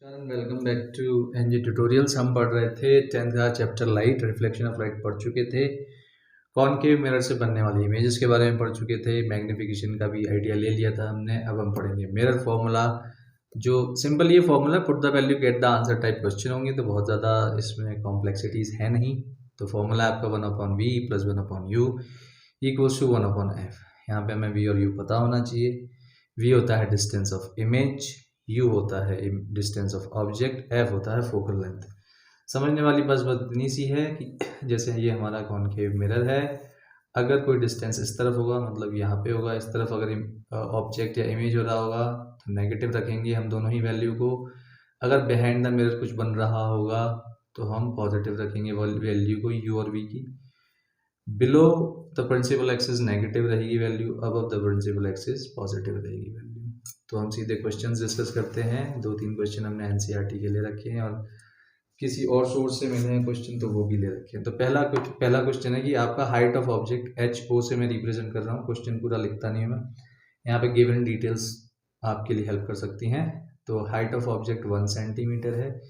Welcome back to NG tutorials. हम पढ़ रहे थे 10th का chapter light, reflection of light पढ़ चुके थे। कॉनकेव मिरर से बनने वाली इमेजेस के बारे में पढ़ चुके थे। मैग्निफिकेशन का भी आइडिया ले लिया था हमने। अब हम पढ़ेंगे मिरर फॉर्मूला। जो सिंपल ये formula, put the value get the answer type question होंगे, तो बहुत ज़्यादा इसमें कॉम्प्लेक्सिटीज़ है नहीं। तो फॉर्मूला आपका 1/v plus 1/u equals to 1/f। यहाँ पे हमें v और u पता होना चाहिए। v होता है डिस्टेंस ऑफ इमेज, u होता है डिस्टेंस ऑफ ऑब्जेक्ट, f होता है फोकल लेंथ। समझने वाली बस इतनी सी है कि जैसे ये हमारा कॉनकेव मिरर है, अगर कोई डिस्टेंस इस तरफ होगा, मतलब यहाँ पे होगा, इस तरफ अगर ऑब्जेक्ट या इमेज हो रहा होगा तो नेगेटिव रखेंगे हम दोनों ही वैल्यू को। अगर बिहाइंड द मिरर कुछ बन रहा होगा तो हम पॉजिटिव रखेंगे वैल्यू को u और v की। Below the principal axis negative रहेगी value, above the principal axis positive रहेगी वैल्यू। तो हम सीधे क्वेश्चंस डिस्कस करते हैं। 2-3 क्वेश्चन हमने एनसीईआरटी के लिए रखे हैं और किसी और सोर्स से मिले हैं क्वेश्चन तो वो भी ले रखे हैं। तो पहला क्वेश्चन है कि आपका हाइट ऑफ ऑब्जेक्ट HO से मैं रिप्रेजेंट कर रहा हूँ। क्वेश्चन पूरा लिखता नहीं हूँ मैं, यहाँ पे गिवन डिटेल्स आपके लिए हेल्प कर सकती हैं। तो हाइट ऑफ ऑब्जेक्ट 1 सेंटीमीटर है,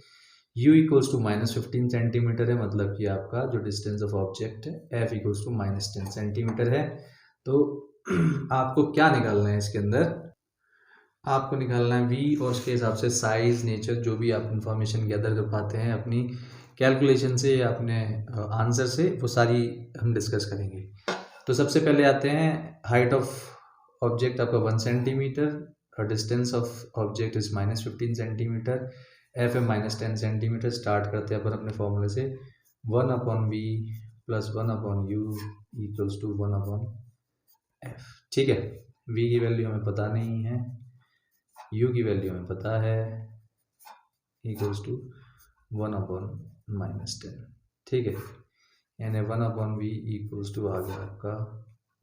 u इक्वल्स टू -15 सेंटीमीटर है, मतलब कि आपका जो डिस्टेंस ऑफ ऑब्जेक्ट है f इक्वल्स टू -10 सेंटीमीटर है। तो आपको क्या निकालना है इसके अंदर? आपको निकालना है v और उसके हिसाब से साइज, नेचर, जो भी आप इंफॉर्मेशन गैदर कर पाते हैं अपनी कैलकुलेशन से या अपने आंसर से, वो सारी हम डिस्कस करेंगे। तो सबसे पहले आते हैं, हाइट ऑफ ऑब्जेक्ट आपका 1 सेंटीमीटर और distance of object is -15 centimetre, F है -10 सेंटीमीटर। स्टार्ट करते हैं अपन अपने फॉर्मूले से, 1/v plus 1/u equals to 1/f। ठीक है, v की वैल्यू हमें पता नहीं है, u की वैल्यू हमें पता है, इक्वल्स टू 1/-10। ठीक है, यानी 1/v इक्वल्स टू आ गया आपका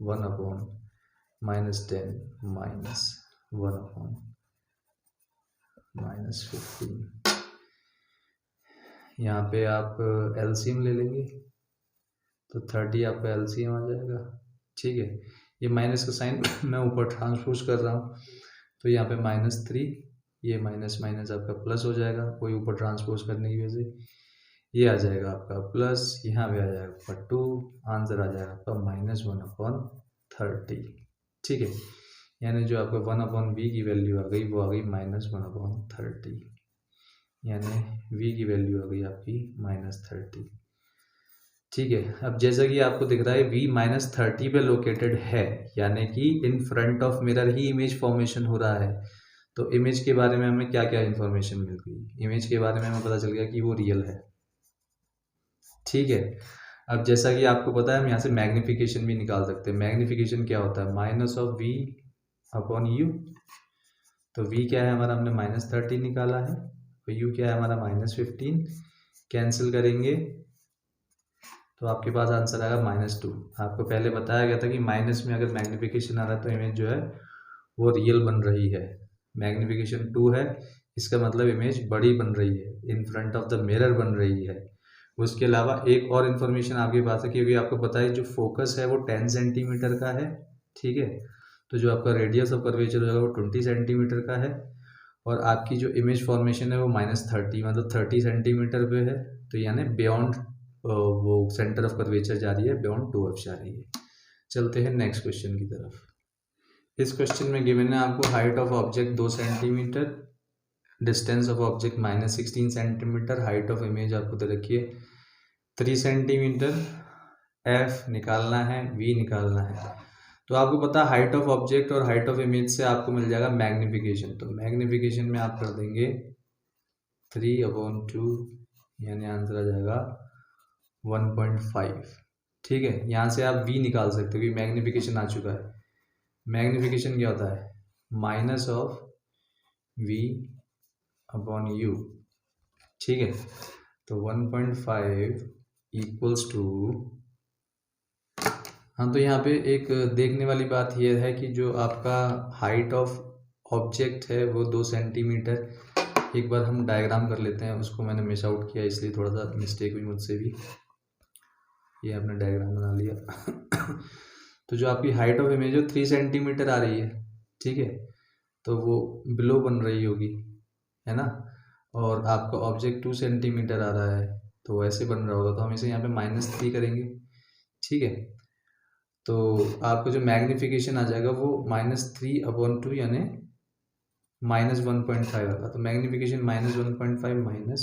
1/-10 1/-15। यहाँ पे आप एलसीएम ले लेंगे तो 30 आपका एलसीएम आ जाएगा। ठीक है, ये माइनस का साइन मैं ऊपर ट्रांसपोज कर रहा हूँ, तो यहाँ पे -3, ये माइनस माइनस आपका प्लस हो जाएगा, कोई ऊपर ट्रांसपोज करने की वजह से ये आ जाएगा आपका प्लस, यहाँ पे आ जाएगा आपका 2, आंसर आ जाएगा आपका -1/30। ठीक है, यानी जो आपका 1/v की वैल्यू आ गई वो आ गई -1/30, यानी v की वैल्यू आ गई आपकी -30। ठीक है, अब जैसा कि आपको दिख रहा है v -30 पे लोकेटेड है, यानी कि in front of mirror he image formation हो रहा है। तो इमेज के बारे में हमें क्या क्या इन्फॉर्मेशन मिल गई? इमेज के बारे में हमें पता चल गया कि वो रियल है। ठीक है, अब जैसा कि आपको पता है हम यहाँ से मैग्निफिकेशन भी निकाल सकते हैं। मैग्निफिकेशन क्या होता है? -v/u। तो v क्या है हमारा, हमने -30 निकाला है, तो u क्या है हमारा -15। कैंसिल करेंगे तो आपके पास आंसर आएगा -2। आपको पहले बताया गया था कि माइनस में अगर मैग्निफिकेशन आ रहा है तो इमेज जो है वो रियल बन रही है। मैग्निफिकेशन 2 है, इसका मतलब इमेज बड़ी बन रही है, in front of the mirror बन रही है। उसके अलावा एक और इन्फॉर्मेशन आपके पास है, क्योंकि आपको पता है जो फोकस है वो 10 सेंटीमीटर का है। ठीक है, तो जो आपका रेडियस ऑफ कर्वेचर हो जाएगा वो 20 सेंटीमीटर का है, और आपकी जो इमेज फॉर्मेशन है वो -30 मतलब 30 सेंटीमीटर पे है। तो यानी बियॉन्ड वो सेंटर ऑफ कर्वेचर जा रही है, बियॉन्ड 2f जा रही है। चलते हैं नेक्स्ट क्वेश्चन की तरफ। इस क्वेश्चन में गिवन है आपको height of object 2 centimetre, distance of object -16 centimetre, height of image आपको दे रखी है 3 सेंटीमीटर, f निकालना है, v निकालना है। तो आपको पता है हाइट ऑफ ऑब्जेक्ट और हाइट ऑफ इमेज से आपको मिल जाएगा मैग्निफिकेशन। तो मैग्निफिकेशन में आप कर देंगे 3/2, यानी आंसर आ जाएगा 1.5। ठीक है, यहाँ से आप v निकाल सकते हो क्योंकि मैग्निफिकेशन आ चुका है। मैग्निफिकेशन क्या होता है? -v/u। ठीक है, तो 1.5 इक्वल्स टू, हाँ, तो यहाँ पे एक देखने वाली बात यह है कि जो आपका हाइट ऑफ ऑब्जेक्ट है वो 2 सेंटीमीटर। एक बार हम डायग्राम कर लेते हैं, उसको मैंने मिस आउट किया इसलिए थोड़ा सा मिस्टेक हुई मुझसे भी। ये आपने डायग्राम बना लिया। तो जो आपकी हाइट ऑफ इमेज है 3 सेंटीमीटर आ रही है। ठीक है, तो वो बिलो बन रही होगी, है ना। और आपका ऑब्जेक्ट 2 सेंटीमीटर आ रहा है तो वैसे बन रहा होगा, तो हम इसे यहाँ पे -3 करेंगे। ठीक है, तो आपको जो मैग्नीफिकेशन आ जाएगा वो -3/2 यानी -1.5 आएगा। तो मैग्नीफिकेशन -1.5 माइनस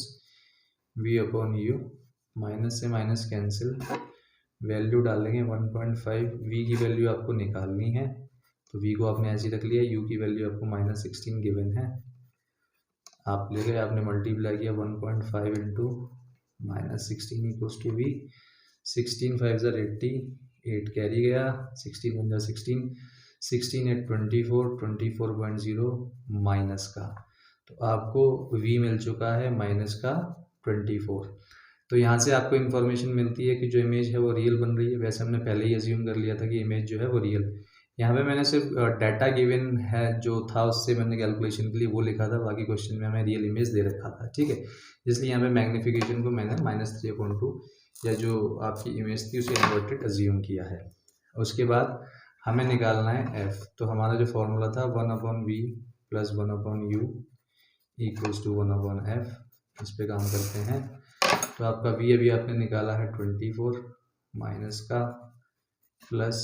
v/u, माइनस से माइनस कैंसिल, वैल्यू डालेंगे 1.5। v की वैल्यू आपको निकालनी है तो v को आपने ऐसे रख लिया, u की वैल्यू आपको -16 गिवन है, आप ले गए, आपने मल्टीप्लाई किया 1.5 इंटू -16 इक्वल्स टू v। 16 5 ज़र 80, 8 कैरी गया, 16 1 ज़र 16, 16 8 24, 24.0 माइनस का, तो आपको v मिल चुका है -24। तो यहाँ से आपको इन्फॉर्मेशन मिलती है कि जो इमेज है वो रियल बन रही है। वैसे हमने पहले ही अज्यूम कर लिया था कि इमेज जो है वो रियल। यहाँ पे मैंने सिर्फ डाटा गिवन है जो था उससे मैंने कैलकुलेशन के लिए वो लिखा था, बाकी क्वेश्चन में हमें रियल इमेज दे रखा था। ठीक है, इसलिए यहाँ पे मैग्नीफिकेशन को मैंने -3/2 या जो आपकी इमेज थी उसे इन्वर्टेड अज्यूम किया है। उसके बाद हमें निकालना है f। तो हमारा जो फॉर्मूला था 1/v + 1/u equals to 1/f, इस पे काम करते हैं। तो आपका v अभी आपने निकाला है 24 माइनस का, प्लस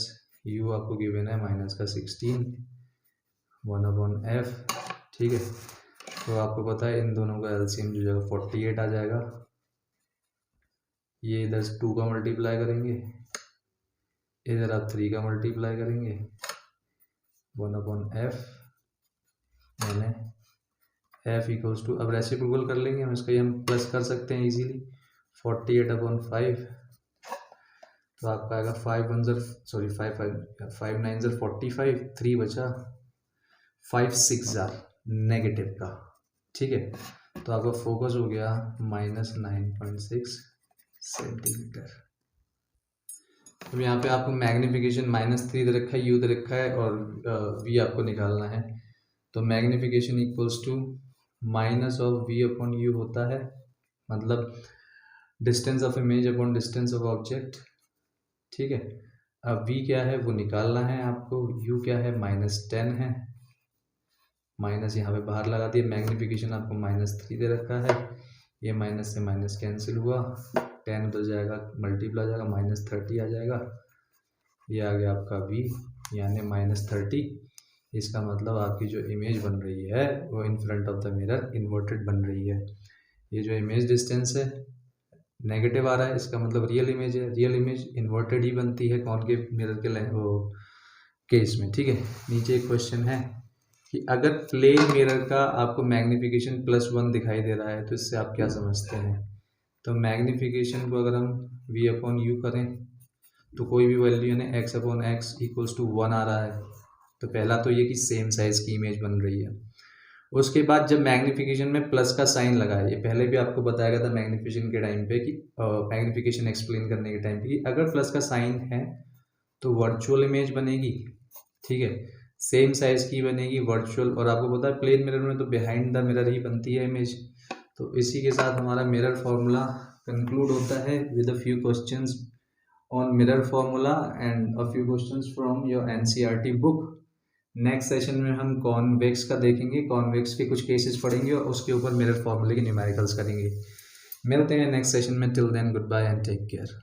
u आपको गिवन है -16 1/f। ठीक है, तो आपको पता है इन दोनों का एलसीएम जो जगह 48 आ जाएगा। ये इधर 2 का मल्टीप्लाई करेंगे, इधर आप 3 का मल्टीप्लाई करेंगे, 1/f मैंने f इक्वल्स टू, अब रेसिप्रोकल कर लेंगे हम इसका, हम प्लस कर सकते हैं इजीली, 48/5। तो आपका आएगा 5 9 ज़र 45, 3 बचा, 5 6 ज़र नेगेटिव का। ठीक है, तो आपका फोकस हो गया -9.6 सेंटीमीटर। अब यहाँ पे आपको मैग्नीफिकेशन -3 दे रखा है, u दे रखा है और v आपको निकालना है। तो मैग्नीफिकेशन इक्वल्स टू -v/u होता है, मतलब distance of image upon distance of object. ठीक है, अब v क्या है वो निकालना है आपको, u क्या है -10 है, माइनस यहाँ पे बाहर लगा दिया, मैग्नीफिकेशन आपको -3 दे रखा है, ये माइनस से माइनस कैंसिल हुआ, 10 उधर जाएगा मल्टीप्लाई जाएगा, -30 आ जाएगा, ये आ गया आपका v यानी -30। इसका मतलब आपकी जो इमेज बन रही है वो in front of the mirror inverted बन रही है। ये जो इमेज डिस्टेंस है नेगेटिव आ रहा है, इसका मतलब रियल इमेज है। रियल इमेज इन्वर्टेड ही बनती है कॉनकेव मिरर के वो केस में। ठीक है, नीचे एक क्वेश्चन है कि अगर प्लेन मिरर का आपको मैग्नीफिकेशन +1 दिखाई दे रहा है तो इससे आप क्या समझते हैं। तो मैग्नीफिकेशन को अगर हम v/u करें तो कोई भी वैल्यू यानी x/x इक्वल्स टू 1 आ रहा है, तो पहला तो ये कि सेम साइज़ की इमेज बन रही है। उसके बाद जब मैग्नीफिकेशन में प्लस का साइन लगा है, ये पहले भी आपको बताया गया था मैग्नीफिकेशन के टाइम पे कि मैग्नीफिकेशन एक्सप्लेन करने के टाइम पे कि अगर प्लस का साइन है तो वर्चुअल इमेज बनेगी। ठीक है, सेम साइज़ की बनेगी वर्चुअल, और आपको पता है प्लेन मिरर में तो बिहाइंड द मिरर ही बनती है इमेज। तो इसी के साथ हमारा मिरर फॉर्मूला कंक्लूड होता है with a few questions on mirror formula and a few questions from your NCERT book. Next session में हम कॉन्वेक्स का देखेंगे, कॉन्वेक्स के कुछ केसेस पढ़ेंगे और उसके ऊपर मिरर फॉर्मूले के न्यूमेरिकल्स करेंगे। मिलते हैं नेक्स्ट सेशन में, till then good bye and take care.